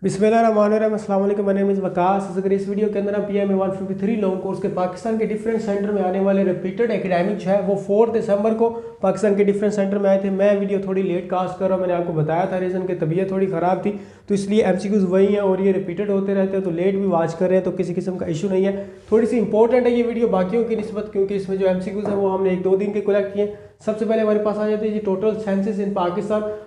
बिस्मिल्लाहिर्रहमानिर्रहीम, अस्सलाम वालेकुम। My name is Waqas. अगर इस वीडियो के अंदर हम PMA 153 लॉन्ग कोर्स के पाकिस्तान के डिफरेंट सेंटर में आने वाले रिपीटेड एकेडमिक जो है वो 4 दिसंबर को पाकिस्तान के डिफरेंट सेंटर में आए थे। मैं वीडियो थोड़ी लेट कास्ट कर रहा हूँ। मैंने आपको बताया था रीज़न कि तबीयत थोड़ी ख़राब थी, तो इसलिए MCQs वही हैं और ये रिपीटेड होते रहते हैं, तो लेट भी वॉच कर रहे हैं, तो किसी किस्म का इशू नहीं है। थोड़ी सी इंपॉर्टेंट है ये वीडियो बाकियों की निस्बत, क्योंकि इसमें जो MCQs हैं वो हमने 1-2 दिन के कलेक्ट किए। सबसे पहले हमारे पास आ जाते हैं जी टोटल सेंसस इन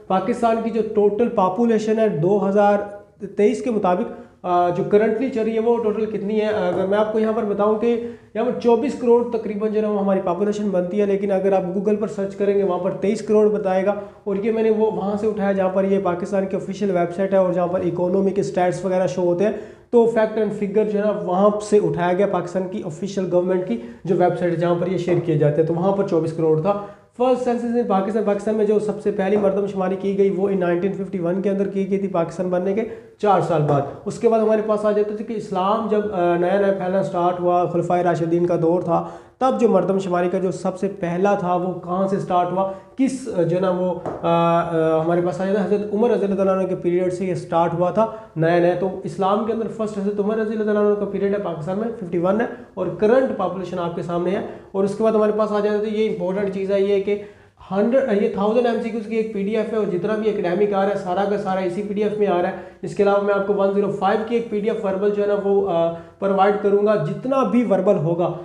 पाकिस्तान की जो टोटल पॉपुलेशन है 2023 के मुताबिक जो करंटली चल रही है वो टोटल कितनी है। अगर मैं आपको यहाँ पर बताऊँ कि यहाँ पर 24 करोड़ तकरीबन जो है वो हमारी पॉपुलेशन बनती है, लेकिन अगर आप गूगल पर सर्च करेंगे वहाँ पर 23 करोड़ बताएगा। और ये मैंने वो वहाँ से उठाया जहाँ पर ये पाकिस्तान की ऑफिशियल वेबसाइट है और जहाँ पर इकोनॉमी के स्टैट्स वगैरह शो होते हैं, तो फैक्ट एंड फिगर जो है ना वहाँ से उठाया गया पाकिस्तान की ऑफिशियल गवर्नमेंट की जो वेबसाइट है जहाँ पर ये शेयर किए जाते हैं, तो वहाँ पर 24 करोड़ था। फर्स्ट सेंसस इन पाकिस्तान में जो सबसे पहली मरदमशुमारी की गई वो इन 1951 के अंदर की गई थी, पाकिस्तान बनने के 4 साल बाद। उसके बाद हमारे पास आ जाता था कि इस्लाम जब नया नया फैलना स्टार्ट हुआ, खुलफाए राशिदीन का दौर था, तब जो मरदमशुमारी का जो सबसे पहला था वो कहाँ से स्टार्ट हुआ, किस जो ना वो हमारे पास आ जाता है हज़रत उमर रज़ी अल्लाह तआला के पीरियड से ये स्टार्ट हुआ था नया नया। तो इस्लाम के अंदर फर्स्ट हज़रत उमर रज़ी अल्लाह तआला का पीरियड है, पाकिस्तान में 51 है और करंट पॉपुलेशन आपके सामने है। और उसके बाद हमारे पास आ जाता है ये इंपॉर्टेंट चीज़ है ये कि 1000 MCQs की एक PDF है और जितना भी एकेडमिक आ रहा है सारा का सारा इसी PDF में आ रहा है। इसके अलावा मैं आपको 105 की एक PDF वर्बल जो है ना वो प्रोवाइड करूंगा। जितना भी वर्बल होगा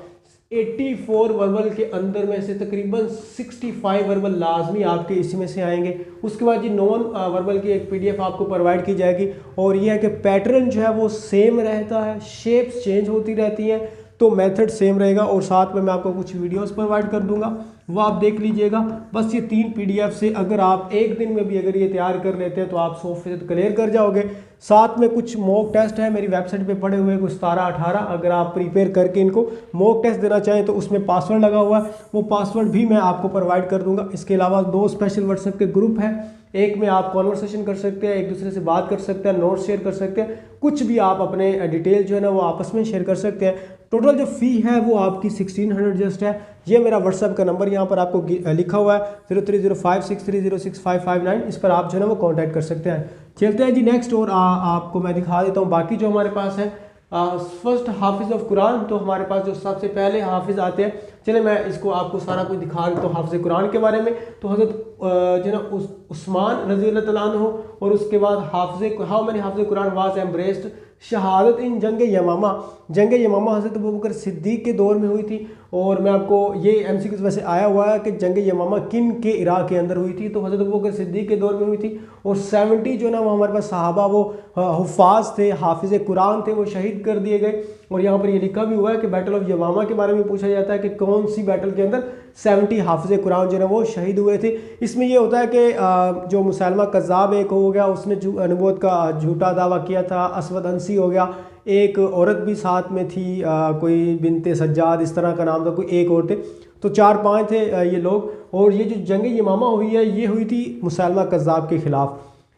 84 वर्बल के अंदर में से तकरीबन 65 वर्बल लाजमी आपके इसी में से आएंगे। उसके बाद जी नॉन वर्बल की एक PDF आपको प्रोवाइड की जाएगी और यह है कि पैटर्न जो है वो सेम रहता है, शेप्स चेंज होती रहती हैं, तो मेथड सेम रहेगा। और साथ में मैं आपको कुछ वीडियोस प्रोवाइड कर दूंगा, वो आप देख लीजिएगा। बस ये 3 PDF से अगर आप एक दिन में भी अगर ये तैयार कर लेते हैं तो आप 100% क्लियर कर जाओगे। साथ में कुछ मॉक टेस्ट है मेरी वेबसाइट पे पड़े हुए कुछ 17-18, अगर आप प्रिपेयर करके इनको मॉक टेस्ट देना चाहें तो उसमें पासवर्ड लगा हुआ है, वो पासवर्ड भी मैं आपको प्रोवाइड कर दूंगा। इसके अलावा 2 स्पेशल व्हाट्सएप के ग्रुप हैं, एक में आप कॉन्वर्सेशन कर सकते हैं, एक दूसरे से बात कर सकते हैं, नोट्स शेयर कर सकते हैं, कुछ भी आप अपने डिटेल जो है ना वो आपस में शेयर कर सकते हैं। टोटल जो फ़ी है वो आपकी 1600 जस्ट है। ये मेरा व्हाट्सएप का नंबर यहाँ पर आपको लिखा हुआ है 030563065559, इस पर आप जो है ना वो कांटेक्ट कर सकते हैं। चलते हैं जी नेक्स्ट और आपको मैं दिखा देता हूँ बाकी जो हमारे पास है। फर्स्ट हाफिज़ ऑफ कुरान, तो हमारे पास जो सबसे पहले हाफिज़ आते हैं, चले मैं इसको आपको सारा कुछ दिखा देता हूँ हाफिज़ कुरान के बारे में। तो हज़रत जो ना उस्मान रज़ी अल्लाह तआला अन्हु और उसके बाद हाउ मैनी हाफिज़ कुरान वाज एम्ब्रेस्ड शहादत इन जंग यमामा। जंग यमामा हज़रत अबू बकर सिद्दीक़ के दौर में हुई थी। और मैं आपको ये MCQs वैसे आया हुआ है कि जंग यमामा किन के इराक़ के अंदर हुई थी, तो हज़रत अबू बकर सिद्दीक़ के दौर में हुई थी। और 70 जो ना वो हमारे पास सहाबा वो हुफ़ाज़ थे, हाफिज़ कुरान थे, वो शहीद कर दिए गए। और यहाँ पर ये लिखा भी हुआ है कि बैटल ऑफ यमामा के बारे में पूछा जाता है कि कौन सी बैटल के अंदर 70 हाफिज़ कुरान जो है वो शहीद हुए थे। इसमें ये होता है कि जो मुसलमा कज़्ज़ाब एक हो गया, उसने नबूवत का झूठा दावा किया था, असवद अंसी हो गया, एक औरत भी साथ में थी, कोई बिनते सज्जाद इस तरह का नाम था, कोई एक और थे, तो 4-5 थे ये लोग। और ये जो जंग यमामा हुई है ये हुई थी मुसलमा कज़्ज़ाब के ख़िलाफ़।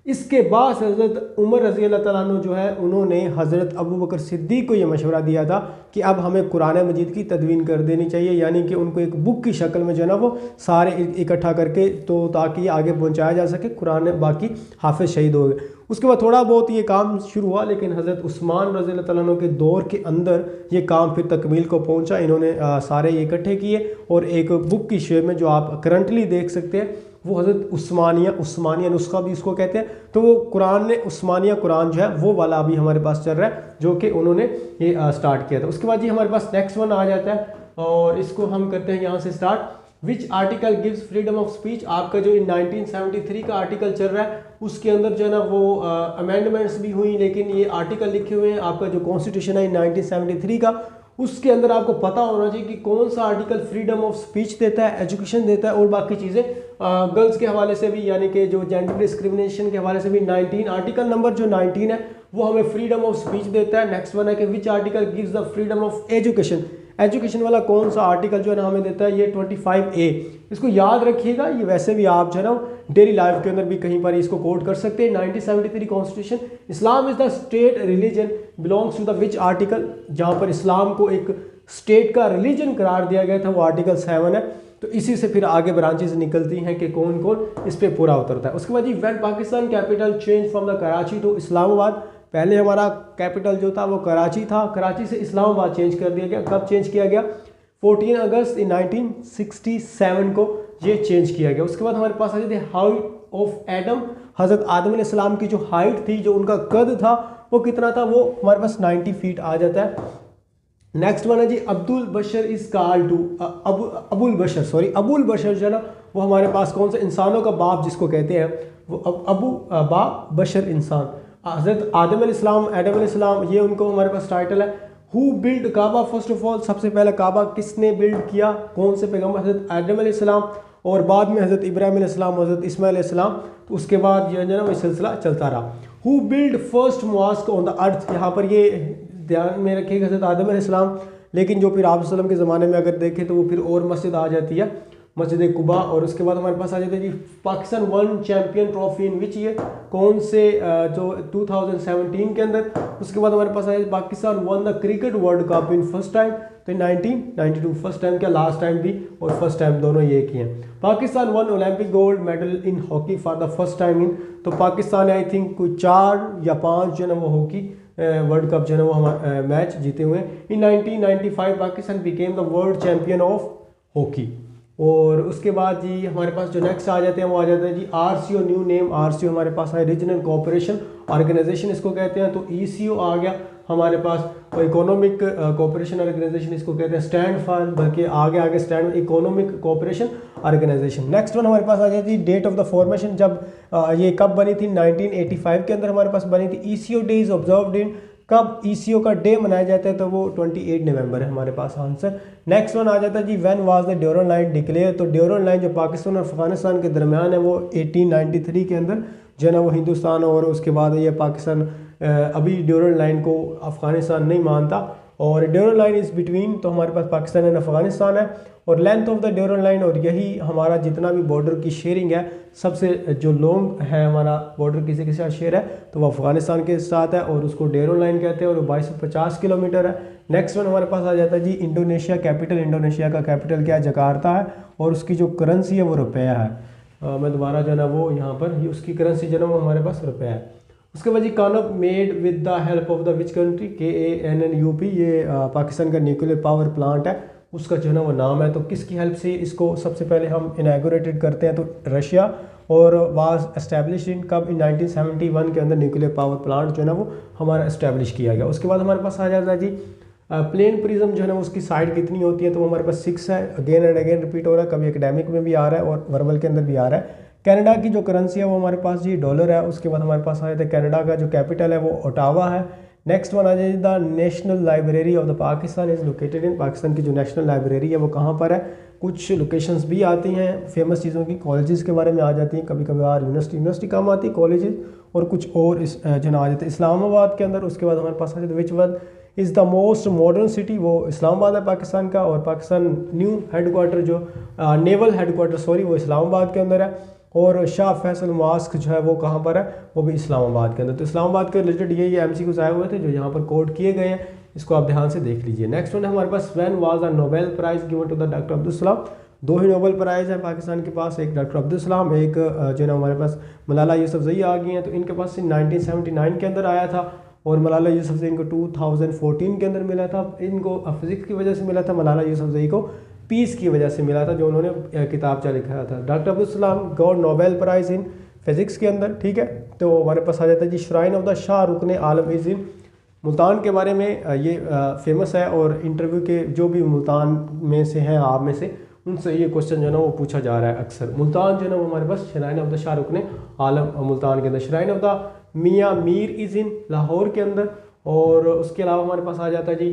इसके बाद हज़रत उमर रज़ी अल्लाह तआला अन्हु जो है उन्होंने हज़रत अबू बकर सिद्दीक़ को ये मशवरा दिया था कि अब हमें कुरान मजीद की तदवीन कर देनी चाहिए, यानी कि उनको एक बुक की शक्ल में जो है ना वो सारे इकट्ठा करके, तो ताकि ये आगे पहुंचाया जा सके। कुरान बाकी हाफिज़ शहीद हो गए। उसके बाद थोड़ा बहुत ये काम शुरू हुआ, लेकिन हज़रत उस्मान रज़ी अल्लाह तआला अन्हु के दौर के अंदर ये काम फिर तकमील को पहुँचा। इन्होंने सारे ये इकट्ठे किए और एक बुक की शेप में जो आप करंटली देख सकते हैं वो हज़रत उस्मानिया नुस्खा भी इसको कहते हैं, तो वो कुरान ने उस्मानिया कुरान जो है वो वाला अभी हमारे पास चल रहा है, जो कि उन्होंने ये स्टार्ट किया था। उसके बाद ये हमारे पास नेक्स्ट वन आ जाता है और इसको हम करते हैं यहाँ से start. Which article gives freedom of speech. आपका जो 1973 का आर्टिकल चल रहा है उसके अंदर जो है ना वो अमेंडमेंट्स भी हुई, लेकिन ये आर्टिकल लिखे हुए हैं आपका जो कॉन्स्टिट्यूशन है 1973 का, उसके अंदर आपको पता होना चाहिए कि कौन सा आर्टिकल फ्रीडम ऑफ स्पीच देता है, एजुकेशन देता है और बाकी चीज़ें गर्ल्स के हवाले से भी, यानी कि जो जेंडर डिस्क्रिमिनेशन के हवाले से भी 19 आर्टिकल नंबर जो 19 है वो हमें फ्रीडम ऑफ स्पीच देता है। नेक्स्ट वन है कि which article gives the freedom of education. Education वाला कौन सा आर्टिकल जो है ना हमें देता है, ये 25A। इसको याद रखिएगा, ये वैसे भी आप जो है ना डेली लाइफ के अंदर भी कहीं पर इसको कोट कर सकते हैं। 1973 constitution, Islam is the state religion belongs to the which article. जहाँ पर इस्लाम को एक स्टेट का रिलीजन करार दिया गया था वो आर्टिकल 7 है। तो इसी से फिर आगे ब्रांचेस निकलती हैं कि कौन कौन इस पर पूरा उतरता है। उसके बाद जी when Pakistan capital change from the Karachi to Islamabad, पहले हमारा कैपिटल जो था वो कराची था, कराची से इस्लामाबाद चेंज कर दिया गया। कब चेंज किया गया? 14 अगस्त 1967 को ये चेंज किया गया। उसके बाद हमारे पास आ जाते हैं हाइट ऑफ एडम। हज़रत आदम अलैहिस्सलाम की जो हाइट थी, जो उनका कद था, वो कितना था? वो हमारे पास 90 फीट आ जाता है। नेक्स्ट वन है जी Abdul Bashar is called to Abul Bashar, sorry Abul Bashar जो है ना, वो हमारे पास कौन सा? इंसानों का बाप जिसको कहते हैं, वो अबू बाप बशर इंसान। हज़रत आदम अलैहिस्सलाम, एडम अलैहिस्सलाम, ये उनको हमारे पास टाइटल है। Who build Kaaba? First of all सबसे पहला काबा किसने बिल्ड किया? कौन से पैगम्बर? हज़रत आदम अलैहिस्सलाम, और बाद में हज़रत इब्राहिम अलैहिस्सलाम, हज़रत इस्माइल अलैहिस्सलाम। तो उसके बाद ये जो है ना सिलसिला चलता रहा। Who build first mosque on the earth? यहाँ पर ये ध्यान में रखिएगा हज़रत आदम अलैहिस्सलाम, लेकिन जो फिर आप सल्लम के ज़माने में अगर देखें तो वो फिर और मस्जिद आ जाती है, मस्जिद कुबा। और उसके बाद हमारे पास आ जाते हैं जी Pakistan one champion trophy in which year? कौन से? जो 2017 के अंदर। उसके बाद हमारे पास आया Pakistan one the cricket world cup in first time, तो 1992 फर्स्ट टाइम क्या? लास्ट टाइम भी और फर्स्ट टाइम दोनों ये किए हैं। Pakistan one Olympic gold medal in hockey for the first time in, तो पाकिस्तान आई थिंक कोई 4 या 5 जो है ना वो हॉकी वर्ल्ड कप जो है ना वो हमारे मैच जीते हुए। इन 1995 Pakistan became the world champion of hockey. और उसके बाद जी हमारे पास जो नेक्स्ट आ जाते हैं वो आ जाते हैं जी RCO, न्यू नेम RCO हमारे पास है, रीजनल कोऑपरेशन ऑर्गेनाइजेशन इसको कहते हैं। तो ECO आ गया हमारे पास, और इकोनॉमिक कोऑपरेशन ऑर्गेनाइजेशन इसको कहते हैं। स्टैंड फॉर, बल्कि आगे आगे stand economic cooperation organisation. Next one हमारे पास आ जाती है डेट ऑफ द फॉर्मेशन, जब ये कब बनी थी? 1985 के अंदर हमारे पास बनी थी। ECO day is observed in, कब ECO का डे मनाया जाता है? तो वो 28 नवंबर है हमारे पास आंसर। नेक्स्ट वन आ जाता है जी when was the Durand line declare? तो ड्यूरन लाइन जो पाकिस्तान और अफगानिस्तान के दरमियान है वो 1893 के अंदर जो है ना वो हिंदुस्तान और उसके बाद ये पाकिस्तान अभी ड्यूरन लाइन को अफगानिस्तान नहीं मानता। और ड्यूरन लाइन इज़ बिटवीन, तो हमारे पास पाकिस्तान एंड अफगानिस्तान है। और length of the Durand line, और यही हमारा जितना भी बॉर्डर की शेयरिंग है, सबसे जो लॉन्ग है हमारा बॉर्डर किसी के साथ शेयर है तो वो अफगानिस्तान के साथ है, और उसको ड्यूरन लाइन कहते हैं, और वो 2250 किलोमीटर है। नेक्स्ट वन हमारे पास आ जाता है जी इंडोनेशिया कैपिटल। इंडोनेशिया का कैपिटल क्या है? जकार्ता है, और उसकी जो करेंसी है वो रुपया है। मैं दोबारा जो है ना वो यहाँ पर उसकी करेंसी जो है वो हमारे पास रुपया है। उसके बाद जी KANUPP made with the help of the which country? KANNUP, ये पाकिस्तान का न्यूक्लियर पावर प्लांट है, उसका जो है ना वो नाम है। तो किसकी हेल्प से इसको सबसे पहले हम इनागोरेटेड करते हैं? तो रशिया, और वाज एस्टैब्लिश इन कब? इन 1971 के अंदर न्यूक्लियर पावर प्लांट जो है ना वो हमारा एस्टैब्लिश किया गया। उसके बाद हमारे पास आ जाता है जी प्लेन प्रिज्म जो है ना उसकी साइड कितनी होती है? तो वो हमारे पास 6 है। अगेन एंड अगेन रिपीट हो रहा है, कभी एकेडमिक में भी आ रहा है और वर्बल के अंदर भी आ रहा है। कनाडा की जो करेंसी है वो हमारे पास जी डॉलर है। उसके बाद हमारे पास आ जाता है कनाडा का जो कैपिटल है वो ओटावा है। नेक्स्ट वन आ जाए the national library of the Pakistan is located in, Pakistan की जो नेशनल लाइब्रेरी है वो कहाँ पर है? कुछ लोकेशंस भी आती हैं फेमस चीज़ों की, कॉलेजेस के बारे में आ जाती हैं, कभी कभार यूनिवर्सिटी कम आती है, कॉलेजेस और कुछ और इस जो ना आ जाते हैं इस्लामाबाद के अंदर। उसके बाद हमारे पास आ जाता है which one is the most modern city? वो इस्लामाबाद है पाकिस्तान का, और पाकिस्तान न्यू हेडक्वार्टर जो नेवल हेडक्वार्टर सॉरी वो इस्लामाबाद के अंदर है। और शाह फैसल मॉस्क जो है वो कहाँ पर है? वो भी इस्लामाबाद के अंदर। तो इस्लामाबाद के रिलेटेड यही MCQs आए हुए थे जो यहाँ पर कोड किए गए हैं, इसको आप ध्यान से देख लीजिए। नेक्स्ट वन है हमारे पास when was the Nobel prize given to the doctor Abdul Salam? 2 he Nobel prize है पाकिस्तान के पास, एक डॉक्टर अब्दुल सलाम, एक जो है ना हमारे पास मलाला यूसुफजई आ गई हैं। तो इनके पास 1979 के अंदर आया था, और मलाला यूसुफजई को 2014 के अंदर मिला था। इनको फिजिक्स की वजह से मिला था, मलाला यूसुफजई को पीस की वजह से मिला था जो उन्होंने किताबचा लिखा था। डॉक्टर अब्दुल सलाम got Nobel prize in physics के अंदर, ठीक है। तो हमारे पास आ जाता है जी श्राइन ऑफ द शाह रुकन आलम इज़ इन मुल्तान के बारे में, ये फेमस है, और इंटरव्यू के जो भी मुल्तान में से हैं आप में से उनसे ये क्वेश्चन जो है ना वो पूछा जा रहा है अक्सर। मुल्तान जो है ना वो हमारे पास श्राइन ऑफ द शाह रुकन आलम मुल्तान के अंदर, श्राइन ऑफ द मियाँ मीर इज़ इन लाहौर के अंदर। और उसके अलावा हमारे पास आ जाता है जी,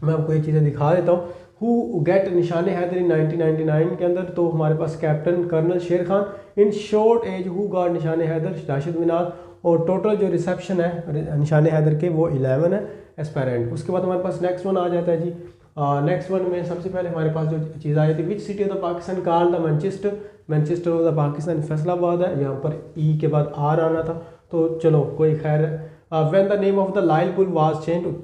मैं आपको ये चीज़ें दिखा देता हूँ। हु गेट निशान हैदर इन 1999 के अंदर, तो हमारे पास captain colonel Sher Khan. In short as who got Nishan Haider? Rashid Minar. और टोटल जो रिसेप्शन है निशान हैदर के वो 11 है एस्पायरेंट। उसके बाद हमारे पास नेक्स्ट वन आ जाता है जी, नेक्स्ट वन में सबसे पहले हमारे पास जो चीज़ आ जाती है which city of the Pakistan called the Manchester? Manchester of the Pakistan Faisalabad है, यहाँ पर ई के बाद आर आना था, तो चलो कोई खैर है। When the name of the लाइल पुल वाज चेंज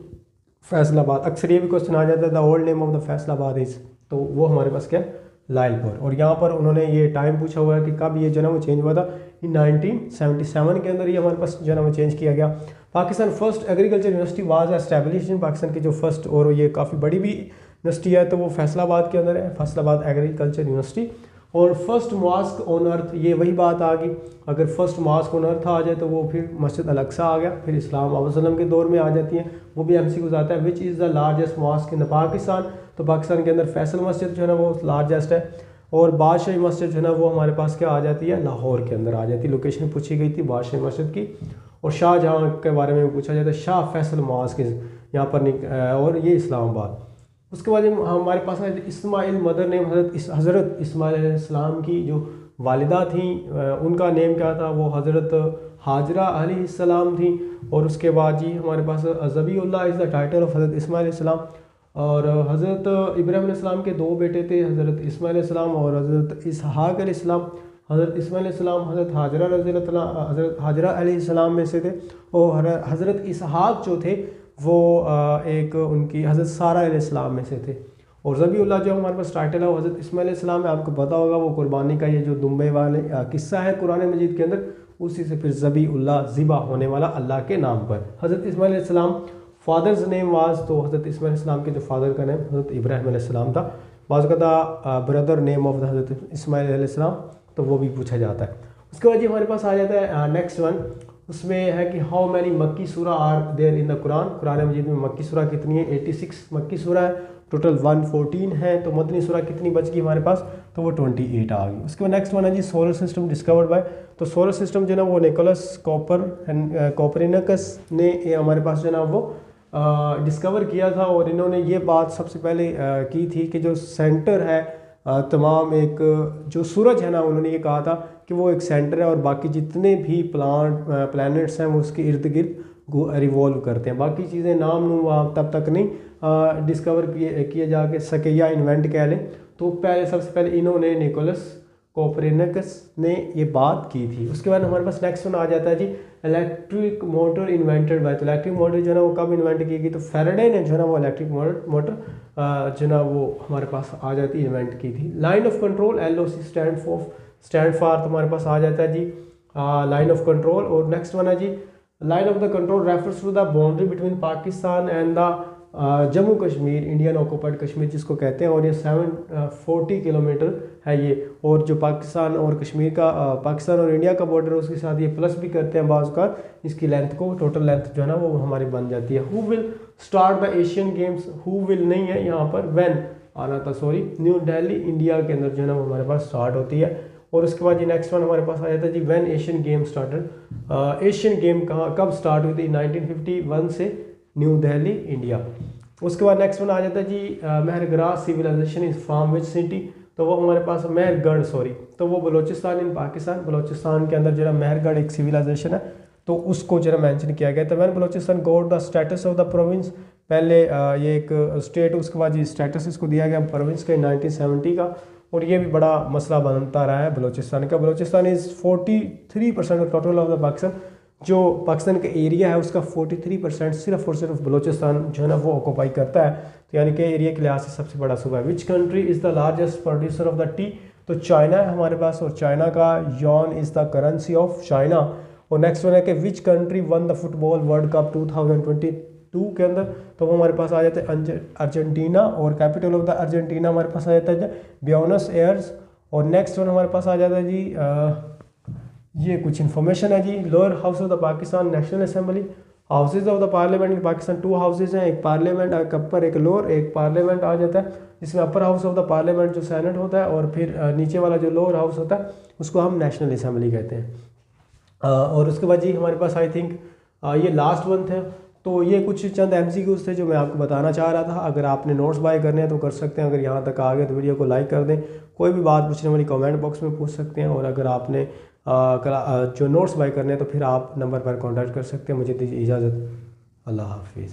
फैसलाबाद, अक्सर ये भी क्वेश्चन आ जाता है the old name of the Faisalabad is, तो वो हमारे पास क्या है? लाइलपुर। और यहाँ पर उन्होंने ये टाइम पूछा हुआ है कि कब ये जो है वो चेंज हुआ था, इन 1977 के अंदर ये हमारे पास जो है वो चेंज किया गया। Pakistan first agriculture university was established in Pakistan की जो फर्स्ट, और ये काफ़ी बड़ी भी यूनिवर्सिटी है, तो वो फैसलाबाद के अंदर है, फैसलाबाद एग्रीकल्चर यूनिवर्सिटी। और फर्स्ट मॉस्क ऑन अर्थ, ये वही बात आ गई, अगर फर्स्ट मॉस्क ऑन अर्थ आ जाए तो वो फिर मस्जिद अल-अक्सा आ गया, फिर इस्लाम वसल्लम के दौर में आ जाती है, वो भी MCQ आता है। Which is the largest mosque in the Pakistan, तो पाकिस्तान के अंदर फैसल मस्जिद जो है ना वो लार्जेस्ट है। और बादशाही मस्जिद जो है ना वो हमारे पास क्या आ जाती है, लाहौर के अंदर आ जाती है। लोकेशन पूछी गई थी बादशाही मस्जिद की। और शाहजहाँ के बारे में पूछा जाता है, शाह फैसल मॉस्क यहाँ पर, और ये इस्लामाबाद। उसके बाद हमारे पास है इस्माइल मदर नेम, हज़रत इस्माइल अलैहिस्सलाम की जो वालिदा थी उनका नेम क्या था, वो हज़रत हाजरा अलैहिस्सलाम थी। और उसके बाद जी हमारे पास ज़बीउल्लाह इज़ द टाइटल ऑफ हज़रत इस्माइल अलैहिस्सलाम। और हज़रत इब्राहीम अलैहिस्सलाम के दो बेटे थे, हज़रत इस्माइल अलैहिस्सलाम और हज़रत इसहाक़ अलैहिस्सलाम। हज़रत इस्माइल अलैहिस्सलाम हज़रत हाजरा अलैहिस्सलाम में से थे, और हज़रत इसहाक़ जो थे वो एक उनकी हज़रत सारा अलैहिस्सलाम में से थे। और ज़बीउल्लाह जो हमारे पास टाइटल है वो हज़रत इस्माइल अलैहिस्सलाम है, आपको पता होगा वो कुर्बानी का ये जो दुम्बे वाले किस्सा है कुरान मजीद के अंदर, उसी से फिर ज़बीउल्लाह ज़िबा होने वाला अल्लाह के नाम पर। हज़रत इस्माइल अलैहिस्सलाम फादर्स नेम वाज, तो हज़रत इस्माइल अलैहिस्सलाम के जो फादर का नेम हज़रत इब्राहीम अलैहिस्सलाम था। बाज़ का था ब्रदर नेम ऑफ हज़रत इस्माइल अलैहिस्सलाम, तो वो भी पूछा जाता है। उसके बाद ये हमारे पास आ जाता है नेक्स्ट वन, उसमें है कि how many Makki surah are there in the Quran. Quran Majeed में मक्की सूरा कितनी है, 86 मक्की सूरा है, टोटल 114 है। तो मदनी सूरा कितनी बच गई हमारे पास, तो वो 28 आ गई। उसके बाद नेक्स्ट वन है जी सोलर सिस्टम डिस्कवर्ड बाय, तो सोलर सिस्टम जो है ना वो निकोलस कोपरनिकस ने हमारे पास जो है ना वो डिस्कवर किया था। और इन्होंने ये बात सबसे पहले की थी कि जो सेंटर है तमाम एक जो सूरज है ना, उन्होंने ये कहा था कि वो एक सेंटर है और बाकी जितने भी प्लैनेट्स हैं वो उसके इर्द गिर्द रिवॉल्व करते हैं। बाकी चीज़ें नाम वहाँ तब तक नहीं डिस्कवर किए जा सके या इन्वेंट कह लें। तो पहले सबसे पहले इन्होंने निकोलस कोपरनिकस ने ये बात की थी। उसके बाद हमारे पास नेक्स्ट वन आ जाता है जी इलेक्ट्रिक मोटर इन्वेंटेड बाय। तो इलेक्ट्रिक मोटर जो है ना वो कब इन्वेंट की गई, तो फैराडे ने जो है ना वो इलेक्ट्रिक मोटर जो है ना वो हमारे पास आ जाती इन्वेंट की थी। Line of control LOC stand for, तो हमारे पास आ जाता है जी लाइन ऑफ कंट्रोल। और नेक्स्ट वन है जी line of the control refers to the boundary between Pakistan and the Jammu Kashmir, Indian occupied Kashmir जिसको कहते हैं। और ये 740 किलोमीटर है ये। और जो पाकिस्तान और कश्मीर का पाकिस्तान और इंडिया का बॉर्डर है उसके साथ ये प्लस भी करते हैं बाज़ का, इसकी लेंथ को टोटल लेंथ जो है ना वो हमारी बन जाती है। Who will start the Asian games, who will नहीं है यहाँ पर, व्हेन आना था, सॉरी, न्यू दिल्ली इंडिया के अंदर जो है ना वो हमारे पास स्टार्ट होती है। और उसके बाद ये नेक्स्ट वन हमारे पास आ जाता है जी when Asian game started. Asian game कब स्टार्ट हुई थी, 1951 से न्यू दिल्ली इंडिया। उसके बाद नेक्स्ट वन आ जाता है जी Mehrgarh civilization is from which city, तो वो हमारे पास मेहरगढ़, सॉरी, तो वो बलोचिस्तान इन पाकिस्तान, बलोचिस्तान के अंदर जो है मेहरगढ़ एक सिविलाइजेशन है, तो उसको जो है मेंशन किया गया था। When Balochistan got the status of the province, पहले ये एक स्टेट, उसके बाद ये स्टेटस इसको दिया गया प्रोविंस का 1970 का। और ये भी बड़ा मसला बनता रहा है बलोचिस्तान का। Balochistan is 43% total of the Pakistan, जो पाकिस्तान का एरिया है उसका 43% सिर्फ और सिर्फ बलोचिस्तान जो है ना वो ऑक्यूपाई करता है। तो यानी कि एरिया के लिहाज से सबसे बड़ा सूबा है। Which country is the largest producer of the T, तो चाइना है हमारे पास, और चाइना का Yon is the currency of China. और नेक्स्ट वन है कि which country one the football world cup 2022 के अंदर, तो वो हमारे पास आ जाते हैं अर्जेंटीना। और कैपिटल ऑफ द अर्जेंटीना हमारे पास आ जाता है ब्यूनस एयर्स। और नेक्स्ट वन हमारे पास आ जाता है जी ये कुछ इन्फॉर्मेशन है जी lower house of the Pakistan national assembly, houses of the parliament in Pakistan 2 houses हैं, एक पार्लियामेंट, एक अपर एक लोअर, एक पार्लियामेंट आ जाता है जिसमें upper house of the parliament जो सेनेट होता है, और फिर नीचे वाला जो लोअर हाउस होता है उसको हम नेशनल असेंबली कहते हैं। और उसके बाद जी हमारे पास आई थिंक ये लास्ट वन थे। तो ये कुछ चंद MCQs थे जो मैं आपको बताना चाह रहा था। अगर आपने नोट्स बाय करने हैं तो कर सकते हैं, अगर यहाँ तक आ गए तो वीडियो को लाइक कर दें, कोई भी बात पूछने वाली कमेंट बॉक्स में पूछ सकते हैं। और अगर आपने जो नोट्स बाय करने हैं तो फिर आप नंबर पर कॉन्टैक्ट कर सकते हैं। मुझे दीजिए इजाज़त, अल्लाह हाफिज़।